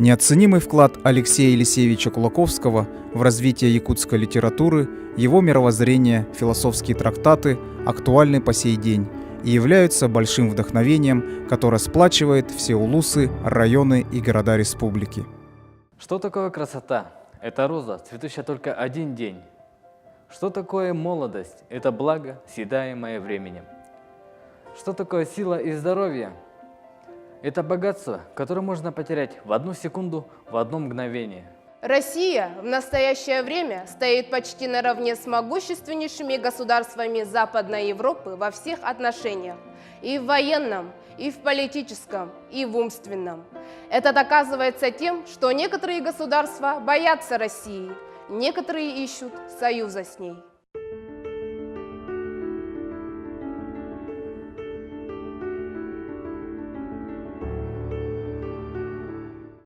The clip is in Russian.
Неоценимый вклад Алексея Елисеевича Кулаковского в развитие якутской литературы, его мировоззрение, философские трактаты актуальны по сей день и являются большим вдохновением, которое сплачивает все улусы, районы и города республики. Что такое красота? Это роза, цветущая только один день. Что такое молодость? Это благо, съедаемое временем. Что такое сила и здоровье? Это богатство, которое можно потерять в одну секунду, в одно мгновение. Россия в настоящее время стоит почти наравне с могущественнейшими государствами Западной Европы во всех отношениях. И в военном, и в политическом, и в умственном. Это доказывается тем, что некоторые государства боятся России, некоторые ищут союза с ней.